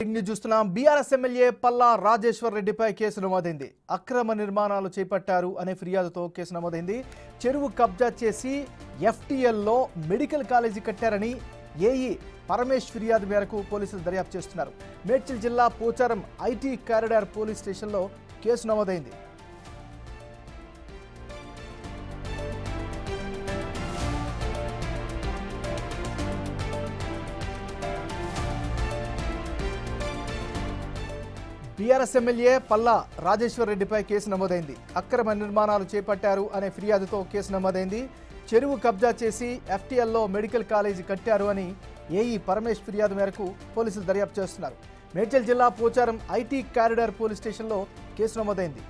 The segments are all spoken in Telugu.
చూస్తున్నాం. బీఆర్ఎస్ ఎమ్మెల్యే పల్లా రాజేశ్వర్ రెడ్డిపై కేసు నమోదైంది. అక్రమ నిర్మాణాలు చేపట్టారు అనే ఫిర్యాదుతో కేసు నమోదైంది. చెరువు కబ్జా చేసి ఎఫ్టీఎల్లో మెడికల్ కాలేజీ కట్టారని ఏఈ పరమేష్ ఫిర్యాదు మేరకు పోలీసులు దర్యాప్తు చేస్తున్నారు. మేడ్చల్ జిల్లా పోచారం ఐటీ కారిడార్ పోలీస్ స్టేషన్లో కేసు నమోదైంది. బీఆర్ఎస్ ఎమ్మెల్యే పల్లా రాజేశ్వర్ రెడ్డిపై కేసు నమోదైంది. అక్రమ నిర్మాణాలు చేపట్టారు అనే ఫిర్యాదుతో కేసు నమోదైంది. చెరువు కబ్జా చేసి ఎఫ్టీఎల్లో మెడికల్ కాలేజీ కట్టారు అని ఏఈ పరమేష్ ఫిర్యాదు మేరకు పోలీసులు దర్యాప్తు చేస్తున్నారు. మేడ్చల్ జిల్లా పోచారం ఐటీ కారిడార్ పోలీస్ స్టేషన్లో కేసు నమోదైంది.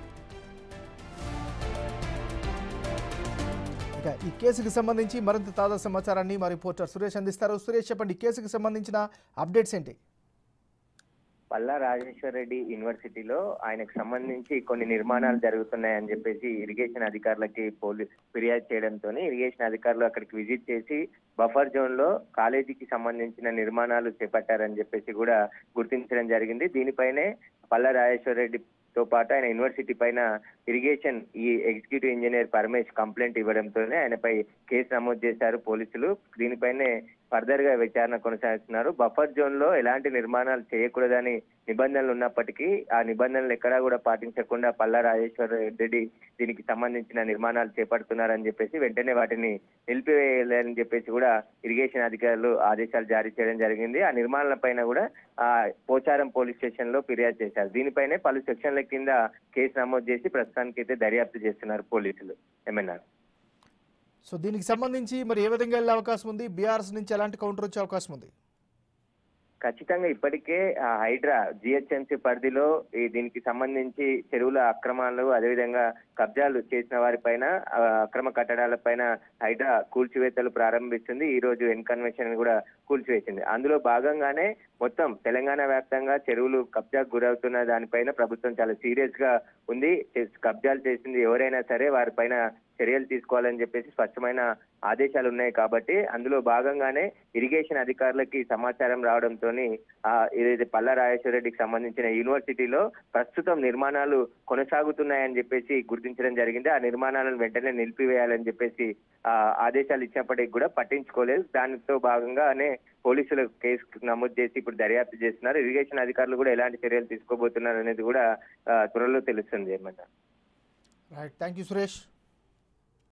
ఇక ఈ కేసుకు సంబంధించి మరింత తాజా సమాచారాన్ని మా రిపోర్టర్ సురేష్ అందిస్తారు. సురేష్, చెప్పండి, కేసుకు సంబంధించిన అప్డేట్స్ ఏంటి? పల్లా రాజేశ్వర్ రెడ్డి యూనివర్సిటీలో ఆయనకు సంబంధించి కొన్ని నిర్మాణాలు జరుగుతున్నాయని చెప్పేసి ఇరిగేషన్ అధికారులకి ఫిర్యాదు చేయడంతో ఇరిగేషన్ అధికారులు అక్కడికి విజిట్ చేసి బఫర్ జోన్ లో కాలేజీకి సంబంధించిన నిర్మాణాలు చేపట్టారని చెప్పేసి కూడా గుర్తించడం జరిగింది. దీనిపైనే పల్లా రాజేశ్వర్ రెడ్డితో పాటు ఆయన యూనివర్సిటీ పైన ఇరిగేషన్ ఈ ఎగ్జిక్యూటివ్ ఇంజనీర్ పరమేష్ కంప్లైంట్ ఇవ్వడంతోనే ఆయనపై కేసు నమోదు చేశారు పోలీసులు. దీనిపైనే ఫర్దర్ గా విచారణ కొనసాగిస్తున్నారు. బఫర్ జోన్ లో ఎలాంటి నిర్మాణాలు చేయకూడదని నిబంధనలు ఉన్నప్పటికీ ఆ నిబంధనలు ఎక్కడా కూడా పాటించకుండా పల్లా రాజేశ్వర్ రెడ్డి దీనికి సంబంధించిన నిర్మాణాలు చేపడుతున్నారని చెప్పేసి వెంటనే వాటిని నిలిపివేయాలని చెప్పేసి కూడా ఇరిగేషన్ అధికారులు ఆదేశాలు జారీ చేయడం జరిగింది. ఆ నిర్మాణాల పైన కూడా పోచారం పోలీస్ స్టేషన్ లో ఫిర్యాదు చేశారు. దీనిపైనే పలు సెక్షన్ల కింద కేసు నమోదు చేసి ప్రస్తుతానికి అయితే దర్యాప్తు చేస్తున్నారు పోలీసులు. ఏమన్నారు? సో దీనికి సంబంధించి మరి ఏ విధంగా వెళ్ళే అవకాశం ఉంది? బీఆర్ఎస్ నుంచి ఎలాంటి కౌంటర్ వచ్చే అవకాశం ఉంది? ఖచ్చితంగా ఇప్పటికే హైడ్రా జిహెచ్ఎంసీ పరిధిలో దీనికి సంబంధించి చెరువుల అక్రమాలు అదేవిధంగా కబ్జాలు చేసిన వారిపైన అక్రమ కట్టడాలపైన హైడ్రా కూల్చివేతలు ప్రారంభిస్తుంది. ఈ రోజు ఎన్కన్వెన్షన్ కూడా కూల్చివేసింది. అందులో భాగంగానే మొత్తం తెలంగాణ వ్యాప్తంగా చెరువులు కబ్జాకు గురవుతున్న దానిపైన ప్రభుత్వం చాలా సీరియస్ గా ఉంది. కబ్జాలు చేసింది ఎవరైనా సరే వారిపైన చర్యలు తీసుకోవాలని చెప్పేసి స్పష్టమైన ఆదేశాలు ఉన్నాయి. కాబట్టి అందులో భాగంగానే ఇరిగేషన్ అధికారులకి సమాచారం రావడంతో ఏదైతే పల్లా రాజేశ్వర రెడ్డికి సంబంధించిన యూనివర్సిటీలో ప్రస్తుతం నిర్మాణాలు కొనసాగుతున్నాయని చెప్పేసి గుర్తించడం జరిగింది. ఆ నిర్మాణాలను వెంటనే నిలిపివేయాలని చెప్పేసి ఆదేశాలు ఇచ్చినప్పటికీ కూడా పట్టించుకోలేదు. దానితో భాగంగానే పోలీసులు కేసు నమోదు చేసి ఇప్పుడు దర్యాప్తు చేస్తున్నారు. ఇరిగేషన్ అధికారులు కూడా ఎలాంటి చర్యలు తీసుకోబోతున్నారు అనేది కూడా త్వరలో తెలుస్తుంది. ఏమన్నా? Right, thank you Suresh.